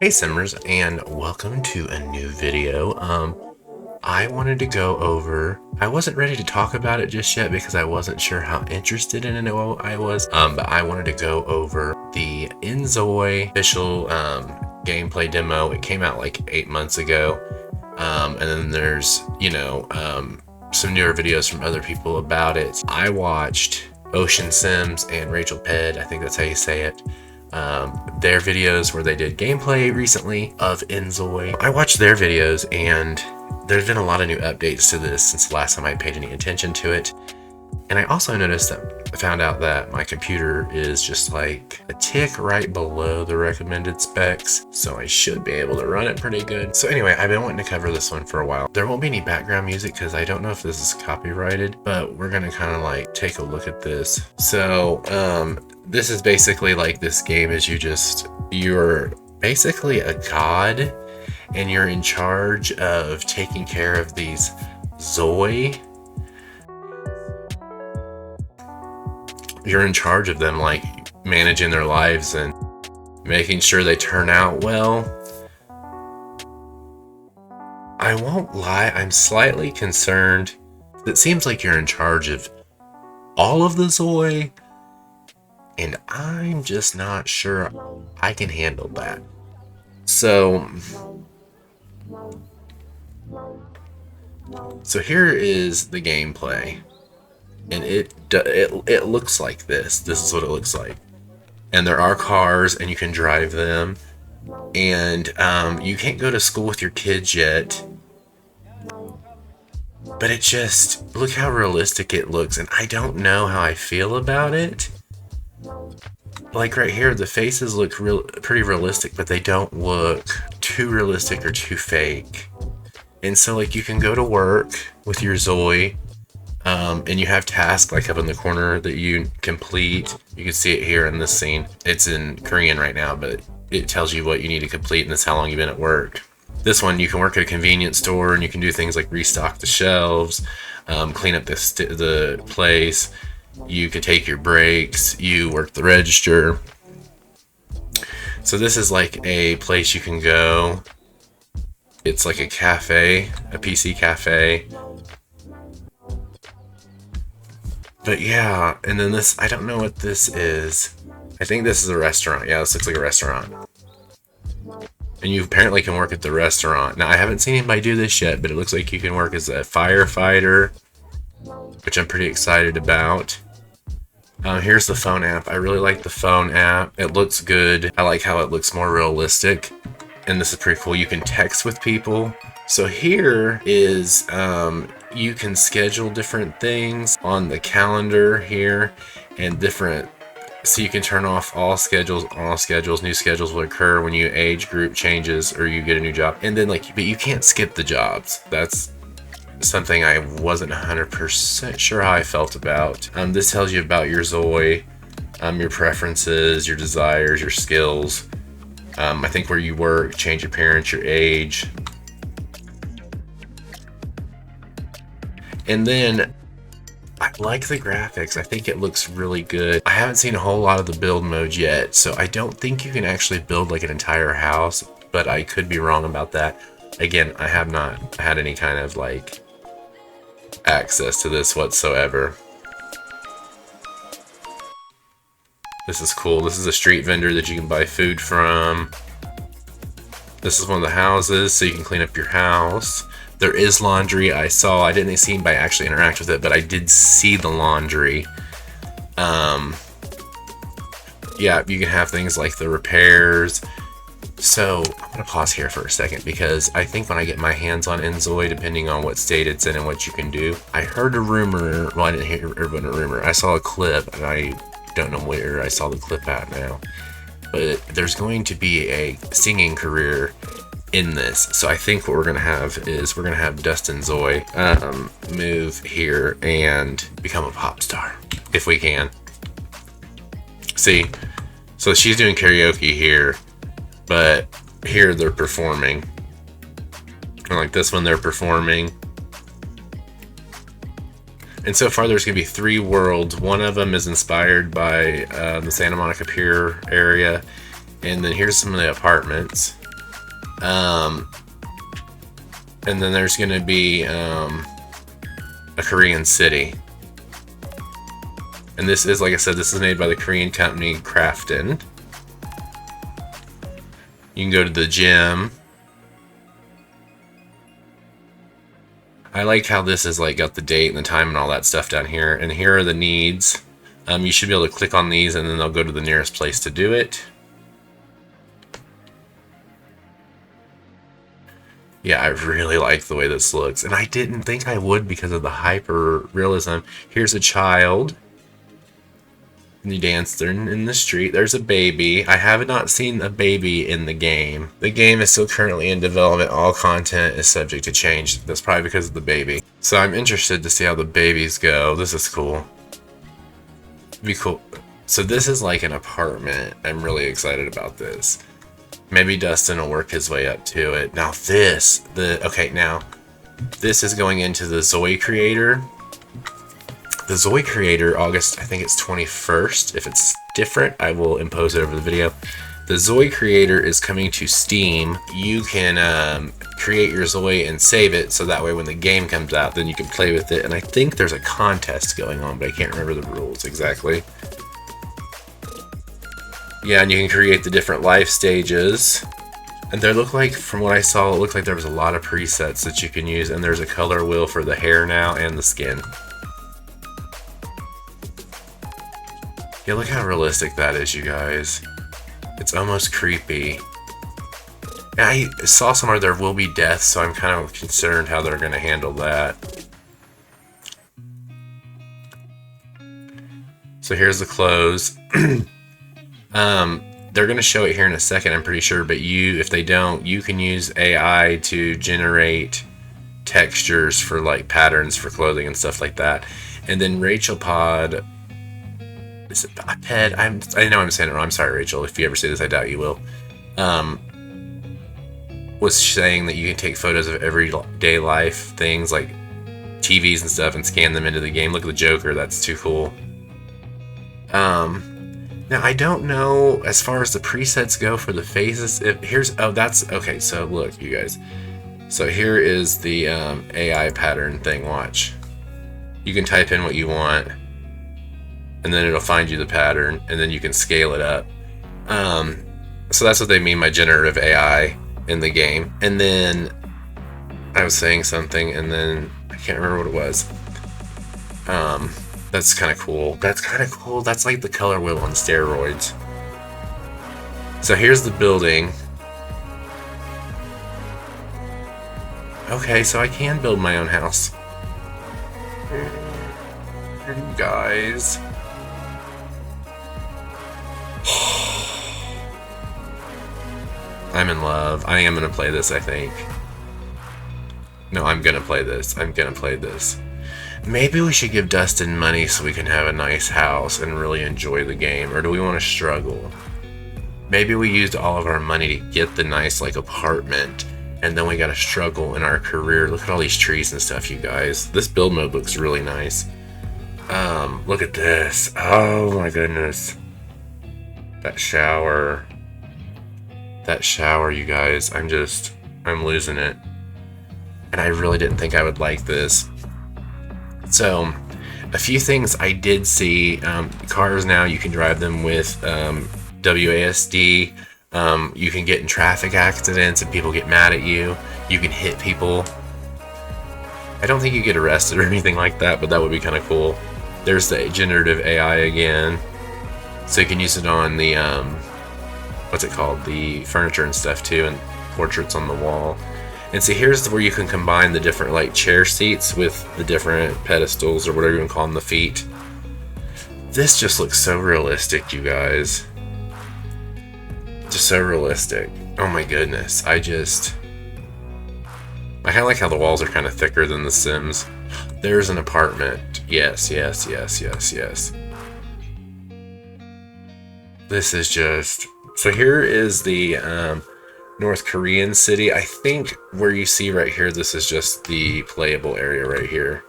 Hey Simmers, and welcome to a new video. I wanted to go over, I wasn't ready to talk about it just yet because I wasn't sure how interested in it I was, but I wanted to go over the Inzoi official gameplay demo. It came out like 8 months ago, and then there's, some newer videos from other people about it. I watched Oshinsims and RachelPedd, I think that's how you say it, their videos where they did gameplay recently of Inzoi. I watched their videos and there's been a lot of new updates to this since the last time I paid any attention to it. And I also found out that my computer is just like a tick right below the recommended specs, so I should be able to run it pretty good. So anyway, I've been wanting to cover this one for a while. There won't be any background music because I don't know if this is copyrighted, but we're gonna kind of like take a look at this. So this is basically like, this game is you're basically a god and you're in charge of taking care of these Zoi. You're in charge of them, like managing their lives and making sure they turn out well. I won't lie, I'm slightly concerned. It seems like you're in charge of all of the Zoi, and I'm just not sure I can handle that. So here is the gameplay. And it looks like this. This is what it looks like. And there are cars, and you can drive them. And you can't go to school with your kids yet. But it just, look how realistic it looks. And I don't know how I feel about it. Like right here, the faces look pretty realistic, but they don't look too realistic or too fake. And so like you can go to work with your Zoi. And you have tasks like up in the corner that you complete. You can see it here in this scene. It's in Korean right now, but it tells you what you need to complete and that's how long you've been at work. This one, you can work at a convenience store and you can do things like restock the shelves, clean up the place. You can take your breaks. You work the register. So this is like a place you can go. It's like a cafe, a PC cafe. But yeah, and then this, I don't know what this is. I think this is a restaurant. Yeah, this looks like a restaurant. And you apparently can work at the restaurant. Now, I haven't seen anybody do this yet, but it looks like you can work as a firefighter, which I'm pretty excited about. Here's the phone app. I really like the phone app. It looks good. I like how it looks more realistic. And this is pretty cool. You can text with people. So here is, you can schedule different things on the calendar here, and so you can turn off all schedules. New schedules will occur when you age group changes or you get a new job. And then but you can't skip the jobs. That's something I wasn't 100% sure how I felt about. This tells you about your Zoi, your preferences, your desires, your skills. I think where you work, change appearance, your age. And then I like the graphics. I think it looks really good. I haven't seen a whole lot of the build modes yet, so I don't think you can actually build like an entire house, but I could be wrong about that. Again, I have not had any kind of like access to this whatsoever. This is cool. This is a street vendor that you can buy food from. This is one of the houses, so you can clean up your house. There is laundry. I didn't see anybody actually interact with it, but I did see the laundry. Yeah, you can have things like the repairs. So I'm gonna pause here for a second because I think when I get my hands on Inzoi, depending on what state it's in and what you can do, I heard a rumor. Well, I didn't hear a rumor. I saw a clip, and I don't know where I saw the clip at now. But there's going to be a singing career in this. So I think what we're gonna have is DustinTimeYT move here and become a pop star if we can. See, so she's doing karaoke here, but here they're performing. And like this one, they're performing. And so far there's gonna be 3 worlds. One of them is inspired by the Santa Monica Pier area, and then here's some of the apartments. And then there's going to be a Korean city. And this is, like I said, this is made by the Korean company Krafton. You can go to the gym. I like how this is like got the date and the time and all that stuff down here. And here are the needs. You should be able to click on these and then they'll go to the nearest place to do it. Yeah, I really like the way this looks. And I didn't think I would because of the hyper realism. Here's a child. And you dance in the street. There's a baby. I have not seen a baby in the game. The game is still currently in development. All content is subject to change. That's probably because of the baby. So I'm interested to see how the babies go. This is cool. Be cool. So this is like an apartment. I'm really excited about this. Maybe Dustin will work his way up to it. Now this is going into the Inzoi creator. The Inzoi creator, August, I think it's 21st. If it's different, I will impose it over the video. The Inzoi creator is coming to Steam. You can create your Inzoi and save it, so that way when the game comes out, then you can play with it. And I think there's a contest going on, but I can't remember the rules exactly. Yeah, and you can create the different life stages. And there look like, from what I saw, it looked like there was a lot of presets that you can use, and there's a color wheel for the hair now and the skin. Yeah, look how realistic that is, you guys. It's almost creepy. And I saw somewhere there will be death, so I'm kind of concerned how they're going to handle that. So here's the clothes. They're going to show it here in a second, I'm pretty sure, but if they don't, you can use AI to generate textures for like patterns for clothing and stuff like that. And then RachelPedd, is it Pedd? I know I'm saying it wrong. I'm sorry, Rachel. If you ever say this, I doubt you will. Was saying that you can take photos of everyday life things like TVs and stuff and scan them into the game. Look at the Joker. That's too cool. Now, I don't know, as far as the presets go for the faces, okay, so look, you guys. So here is the AI pattern thing, watch. You can type in what you want, and then it'll find you the pattern, and then you can scale it up. So that's what they mean by generative AI in the game. And then, I was saying something, and then, I can't remember what it was. That's kind of cool. That's kind of cool. That's like the color wheel on steroids. So here's the building. Okay, so I can build my own house. Guys. I'm in love. I am going to play this, I think. No, I'm going to play this. I'm going to play this. Maybe we should give Dustin money so we can have a nice house and really enjoy the game, or do we want to struggle? Maybe we used all of our money to get the nice like apartment, and then we gotta struggle in our career. Look at all these trees and stuff, you guys. This build mode looks really nice. Look at this. Oh my goodness. That shower. That shower, you guys. I'm losing it. And I really didn't think I would like this. So, a few things I did see. Cars now, you can drive them with WASD. You can get in traffic accidents and people get mad at you. You can hit people. I don't think you get arrested or anything like that, but that would be kind of cool. There's the generative AI again. So you can use it on the, what's it called? The furniture and stuff too, and portraits on the wall. And see, here's where you can combine the different like chair seats with the different pedestals or whatever you want to call them, the feet. This just looks so realistic, you guys. Just so realistic. Oh my goodness. I kind of like how the walls are kind of thicker than the Sims. There's an apartment. Yes, yes, yes, yes, yes. This is just... So here is the North Korean city. I think where you see right here, this is just the playable area right here.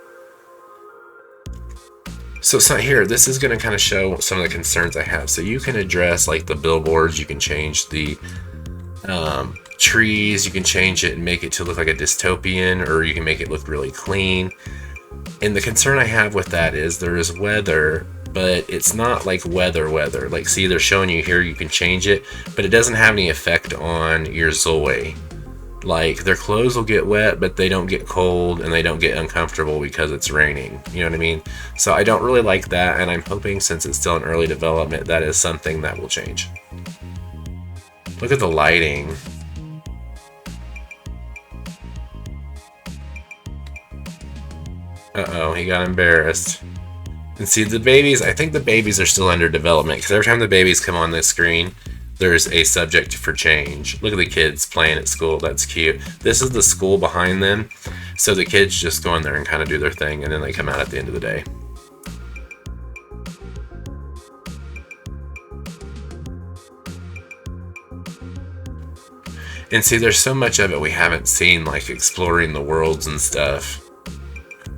So it's not here. This is going to kind of show some of the concerns I have. So you can address like the billboards. You can change the trees. You can change it and make it to look like a dystopian, or you can make it look really clean. And the concern I have with that is there is weather, but it's not like weather. Like, see, they're showing you here you can change it, but it doesn't have any effect on your Zoi. Like, their clothes will get wet, but they don't get cold and they don't get uncomfortable because it's raining. You know what I mean? So I don't really like that, and I'm hoping, since it's still in early development, that is something that will change. Look at the lighting. Uh-oh, he got embarrassed. And see, the babies, I think the babies are still under development, because every time the babies come on this screen, there's a subject for change. Look at the kids playing at school. That's cute. This is the school behind them. So the kids just go in there and kind of do their thing, and then they come out at the end of the day. And see, there's so much of it we haven't seen, like exploring the worlds and stuff.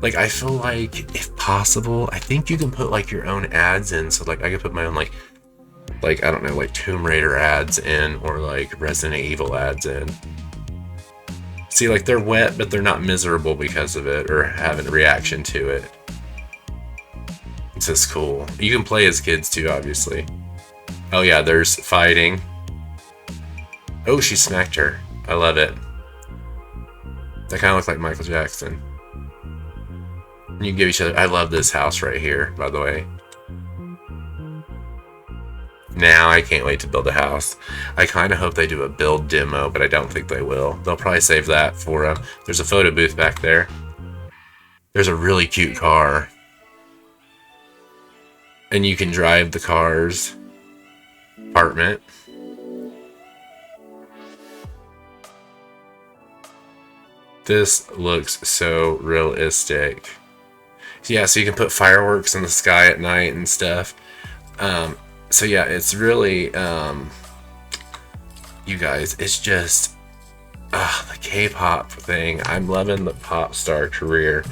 Like, I feel like, if possible, I think you can put like your own ads in. So like, I could put my own like I don't know, like Tomb Raider ads in, or like Resident Evil ads in. See, like, they're wet, but they're not miserable because of it, or having a reaction to it. It's just cool. You can play as kids too, obviously. Oh yeah, there's fighting. Oh, she smacked her. I love it. That kind of looks like Michael Jackson. You can give each other. I love this house right here, by the way. Now I can't wait to build a house. I kind of hope they do a build demo, but I don't think they will. They'll probably save that for there's a photo booth back there. There's a really cute car. And you can drive the car's apartment. This looks so realistic. Yeah, so you can put fireworks in the sky at night and stuff. So yeah, it's really, you guys, it's just, the K-pop thing. I'm loving the pop star career.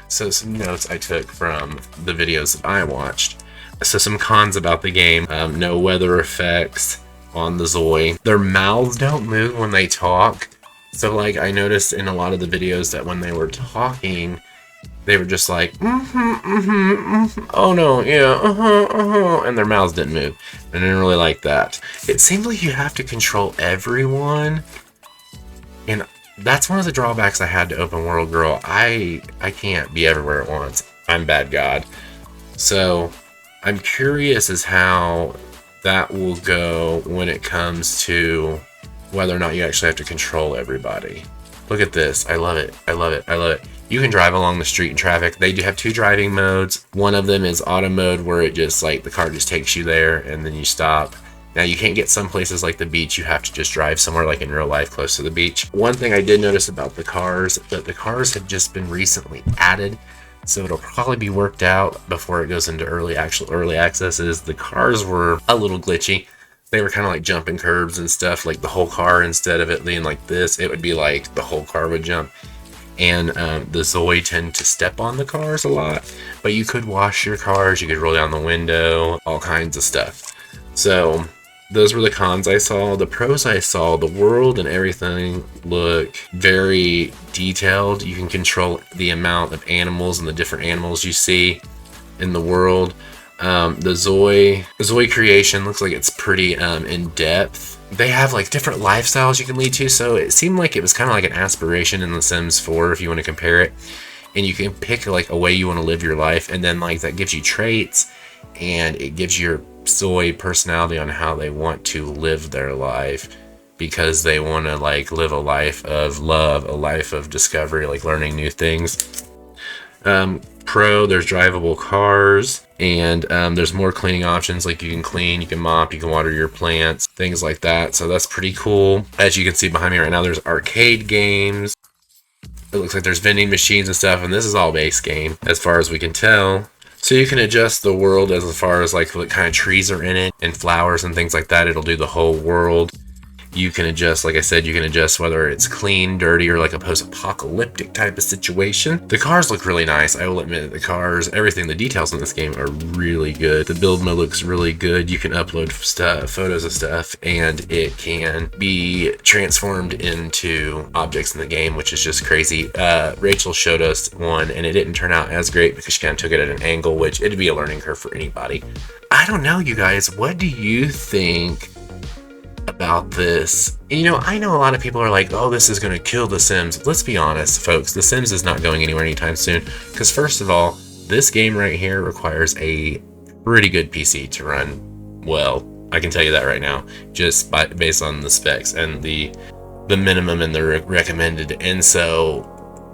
So some notes I took from the videos that I watched. So some cons about the game. No weather effects on the Zoi. Their mouths don't move when they talk. So like, I noticed in a lot of the videos that when they were talking, they were just like, oh no, yeah, and their mouths didn't move. I didn't really like that. It seems like you have to control everyone, and that's one of the drawbacks I had to Open World Girl. I can't be everywhere at once. I'm bad god. So I'm curious as how that will go when it comes to whether or not you actually have to control everybody. Look at this. I love it. I love it. I love it. You can drive along the street in traffic. They do have two driving modes. One of them is auto mode, where it just like the car just takes you there and then you stop. Now you can't get some places like the beach. You have to just drive somewhere like in real life close to the beach. One thing I did notice about the cars, that the cars have just been recently added. So it'll probably be worked out before it goes into early access. Is the cars were a little glitchy. They were kind of like jumping curbs and stuff, like the whole car, instead of it being like this, it would be like the whole car would jump. And the Zoi tend to step on the cars a lot, but you could wash your cars, you could roll down the window, all kinds of stuff. So those were the cons I saw. The pros I saw, the world and everything look very detailed. You can control the amount of animals and the different animals you see in the world. The Zoi creation looks like it's pretty in depth. They have like different lifestyles you can lead to, so it seemed like it was kind of like an aspiration in The Sims 4 if you want to compare it. And you can pick like a way you want to live your life, and then like that gives you traits, and it gives your Zoi personality on how they want to live their life, because they want to like live a life of love, a life of discovery, like learning new things. Pro, there's drivable cars, and there's more cleaning options. Like you can clean, you can mop, you can water your plants, things like that. So that's pretty cool. As you can see behind me right now, there's arcade games. It looks like there's vending machines and stuff, and this is all base game as far as we can tell. So you can adjust the world as far as like what kind of trees are in it and flowers and things like that. It'll do the whole world. You can adjust, like I said, you can adjust whether it's clean, dirty, or like a post-apocalyptic type of situation. The cars look really nice. I will admit the cars, everything, the details in this game are really good. The build mode looks really good. You can upload stuff, photos of stuff, and it can be transformed into objects in the game, which is just crazy. Rachel showed us one, and it didn't turn out as great because she kind of took it at an angle, which it'd be a learning curve for anybody. I don't know, you guys. What do you think about this? You know, I know a lot of people are like, oh, this is going to kill The Sims. Let's be honest, folks. The Sims is not going anywhere anytime soon. Because first of all, this game right here requires a pretty good PC to run well. I can tell you that right now, just based on the specs and the minimum and the recommended. And so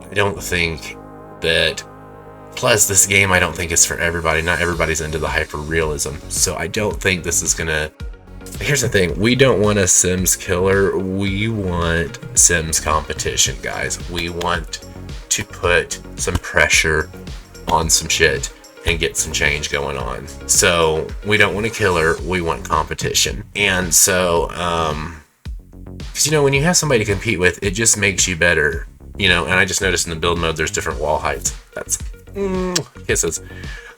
I don't think that. Plus, this game I don't think is for everybody. Not everybody's into the hyper realism. So I don't think this is gonna. Here's the thing, we don't want a Sims killer, we want Sims competition, guys. We want to put some pressure on some shit and get some change going on. So we don't want a killer, we want competition. And so, because you know, when you have somebody to compete with, it just makes you better. You know, and I just noticed in the build mode, there's different wall heights. That's kisses.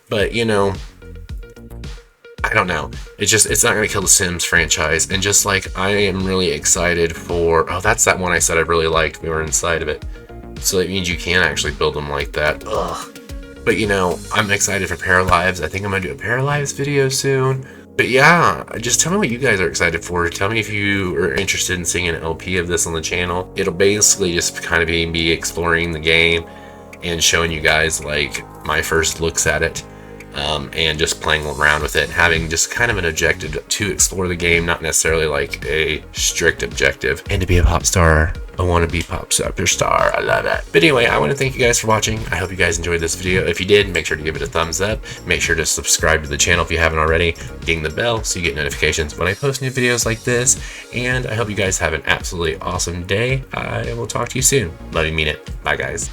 But you know, I don't know. It's not going to kill the Sims franchise. And just like I am really excited for, oh, that's that one I said I really liked. We were inside of it. So that means you can actually build them like that. Ugh. But you know, I'm excited for Paralives. I think I'm going to do a Paralives video soon. But yeah, just tell me what you guys are excited for. Tell me if you are interested in seeing an LP of this on the channel. It'll basically just kind of be me exploring the game and showing you guys like my first looks at it. And just playing around with it and having just kind of an objective to explore the game, not necessarily like a strict objective. And to be a pop star, I want to be pop star. I love it. But anyway, I want to thank you guys for watching. I hope you guys enjoyed this video. If you did, make sure to give it a thumbs up. Make sure to subscribe to the channel if you haven't already. Ding the bell so you get notifications when I post new videos like this. And I hope you guys have an absolutely awesome day. I will talk to you soon. Love you, mean it. Bye, guys.